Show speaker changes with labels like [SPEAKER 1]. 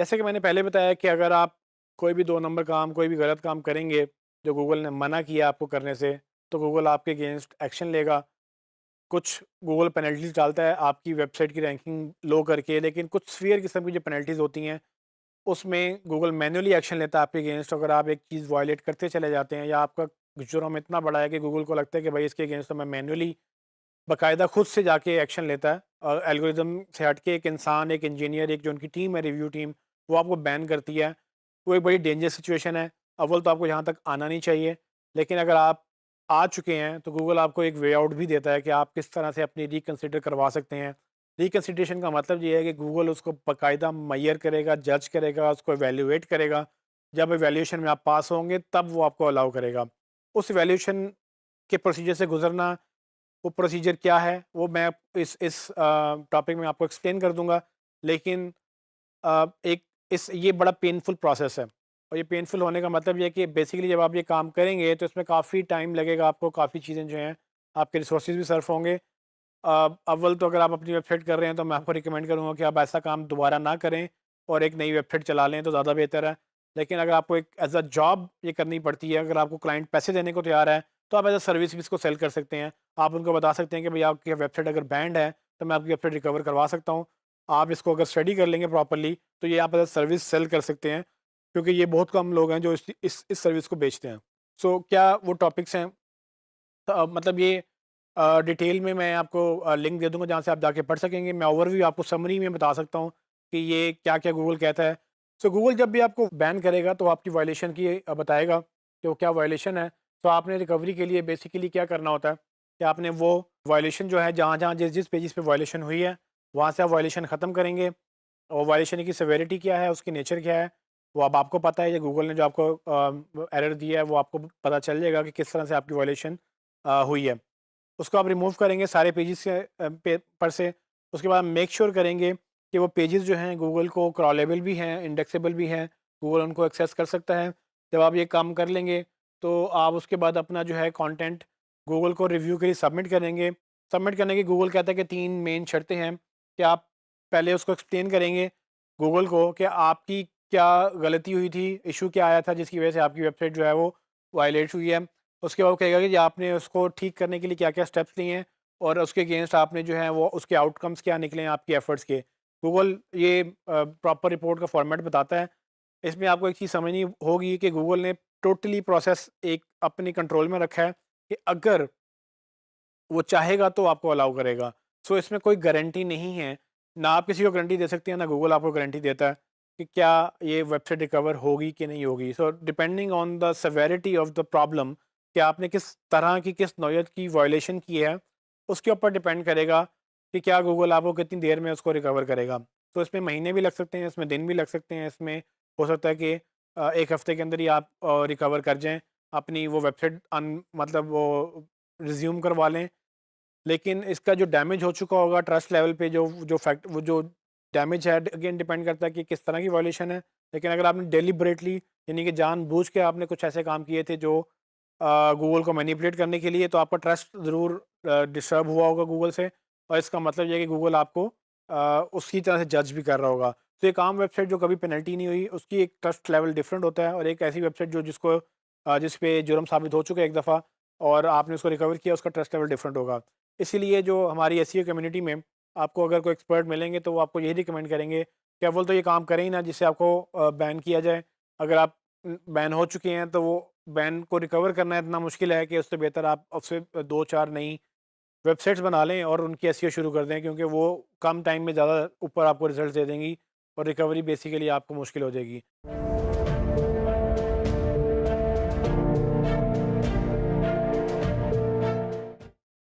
[SPEAKER 1] जैसे कि मैंने पहले बताया कि अगर आप कोई भी 2 नंबर काम, कोई भी गलत काम करेंगे, जो गूगल ने मना किया आपको करने से, तो गूगल आपके अगेंस्ट एक्शन लेगा। कुछ गूगल पेनल्टीज़ डालता है आपकी वेबसाइट की रैंकिंग लो करके, लेकिन कुछ सीवियर किस्म की जो पेनल्टीज़ होती हैं, उसमें गूगल मैन्युअली एक्शन लेता है आपके अगेंस्ट अगर आप एक चीज़ वायलेट करते चले जाते हैं या आपका जुर्म इतना बड़ा है कि गूगल को लगता है कि भाई इसके अगेंस्ट तो मैं मैन्युअली बाकायदा खुद से जाके एक्शन लेता है और एल्गोरिदम से हट के एक इंसान, एक इंजीनियर, एक जो उनकी टीम है रिव्यू टीम, वो आपको बैन करती है। वो एक बड़ी डेंजर सिचुएशन है। अव्वल तो आपको यहाँ तक आना नहीं चाहिए, लेकिन अगर आप आ चुके हैं तो गूगल आपको एक वे आउट भी देता है कि आप किस तरह से अपनी रिकंसिडर करवा सकते हैं। रिकंसिडरेशन का मतलब ये है कि गूगल उसको बाकायदा मैयर करेगा, जज करेगा, उसको इवैल्यूएट करेगा। जब इवैल्यूएशन में आप पास होंगे तब वो आपको अलाउ करेगा। उस इवैल्यूएशन के प्रोसीजर से गुज़रना, वो प्रोसीजर क्या है वो मैं इस टॉपिक में आपको एक्सप्लेन कर दूंगा। लेकिन एक इस ये बड़ा पेनफुल प्रोसेस है और ये पेनफुल होने का मतलब ये है कि बेसिकली जब आप ये काम करेंगे तो इसमें काफ़ी टाइम लगेगा आपको, काफ़ी चीज़ें जो हैं आपके रिसोर्सेज भी सर्फ होंगे। अव्वल तो अगर आप अपनी वेबसाइट कर रहे हैं तो मैं आपको रिकमेंड करूँगा कि आप ऐसा काम दोबारा ना करें और एक नई वेबसाइट चला लें तो ज़्यादा बेहतर है। लेकिन अगर आपको एक एज अ जॉब ये करनी पड़ती है, अगर आपको क्लाइंट पैसे देने को तैयार है, तो आप एज अ सर्विस भी इसको सेल कर सकते हैं। आप उनको बता सकते हैं कि भाई आपकी वेबसाइट अगर बैंड है तो मैं आपकी वेबसाइट रिकवर करवा सकता हूँ। आप इसको अगर स्टडी कर लेंगे प्रॉपर्ली तो ये आप एज अ सर्विस सेल कर सकते हैं, क्योंकि ये बहुत कम लोग हैं जो इस सर्विस को बेचते हैं। सो क्या वो टॉपिक्स हैं, तो मतलब ये डिटेल में मैं आपको लिंक दे दूँगा जहाँ से आप जाके पढ़ सकेंगे। मैं ओवरव्यू आपको समरी में बता सकता हूँ कि ये क्या-क्या गूगल कहता है। सो गूगल जब भी आपको बैन करेगा तो आपकी वायलेशन की बताएगा कि वो क्या वायलेशन है। तो आपने रिकवरी के लिए बेसिकली क्या करना होता है कि आपने वो वायलेशन जो है जहाँ-जहाँ जिस-जिस पेजेज़ पे वायलेशन हुई है, वहाँ से आप वायलेशन ख़त्म करेंगे और वायलेशन की सेवेरिटी क्या है, उसकी नेचर क्या है, वो अब आपको पता है। ये गूगल ने जो आपको एरर दिया है वो आपको पता चल जाएगा कि किस तरह से आपकी वायलेशन हुई है। उसको आप रिमूव करेंगे सारे पेजेस से पर से। उसके बाद मेक श्योर करेंगे कि वो पेजेस जो हैं गूगल को क्रॉलेबल भी हैं, इंडेक्सेबल भी हैं, गूगल उनको एक्सेस कर सकता है। जब आप ये काम कर लेंगे तो आप उसके बाद अपना जो है कंटेंट गूगल को रिव्यू के लिए सबमिट करेंगे। सबमिट करने की गूगल कहता है कि 3 मेन शर्तें हैं कि आप पहले उसको एक्सप्लेन करेंगे गूगल को कि आपकी क्या गलती हुई थी, इश्यू क्या आया था जिसकी वजह से आपकी वेबसाइट जो है वो वायलेट हुई है। उसके बाद वो कहेगा कि आपने उसको ठीक करने के लिए क्या-क्या स्टेप्स लिए हैं और उसके अगेंस्ट आपने जो है वो उसके आउटकम्स क्या निकले हैं आपकी एफर्ट्स के। गूगल ये प्रॉपर रिपोर्ट का फॉर्मेट बताता है। इसमें आपको एक चीज़ समझनी होगी कि गूगल ने टोटली प्रोसेस एक अपनी कंट्रोल में रखा है कि अगर वो चाहेगा तो आपको अलाउ करेगा। सो इसमें कोई गारंटी नहीं है, ना आप किसी को गारंटी दे सकते हैं, ना गूगल आपको गारंटी देता है कि क्या ये वेबसाइट रिकवर होगी कि नहीं होगी। So depending on the severity of the problem कि आपने किस तरह की, किस नौयत की वायलेशन की है, उसके ऊपर डिपेंड करेगा कि क्या गूगल आपको कितनी देर में उसको रिकवर करेगा। तो इसमें महीने भी लग सकते हैं, इसमें दिन भी लग सकते हैं, इसमें हो सकता है कि 1 हफ्ते के अंदर ही आप रिकवर कर जाएँ, अपनी वो वेबसाइट मतलब वो रिज़्यूम करवा लें। लेकिन इसका जो डैमेज हो चुका होगा ट्रस्ट लेवल पे, वो जो डैमेज है अगेन डिपेंड करता है कि किस तरह की वायलेशन है। लेकिन अगर आपने डेलिबरेटली यानी कि जानबूझ के आपने कुछ ऐसे काम किए थे जो गूगल को मैनिपुलेट करने के लिए, तो आपका ट्रस्ट ज़रूर डिस्टर्ब हुआ होगा गूगल से और इसका मतलब ये है कि गूगल आपको उसी तरह से जज भी कर रहा होगा। तो एक आम वेबसाइट जो कभी पेनल्टी नहीं हुई उसकी एक ट्रस्ट लेवल डिफरेंट होता है और एक ऐसी वेबसाइट जो जिस पे जुर्म साबित हो चुका है एक दफ़ा और आपने उसको रिकवर किया, उसका ट्रस्ट लेवल डिफरेंट होगा। इसीलिए जो हमारी एसईओ कम्युनिटी में आपको अगर कोई एक्सपर्ट मिलेंगे तो वो आपको यही रिकमेंड करेंगे कि अव्वल तो ये काम करें ही ना जिससे आपको बैन किया जाए। अगर आप बैन हो चुके हैं तो वो बैन को रिकवर करना इतना मुश्किल है कि उससे बेहतर आप उससे 2-4 नई वेबसाइट्स बना लें और उनकी एसईओ शुरू कर दें, क्योंकि वो कम टाइम में ज़्यादा ऊपर आपको रिजल्ट दे देंगी और रिकवरी बेसिकली आपको मुश्किल हो जाएगी।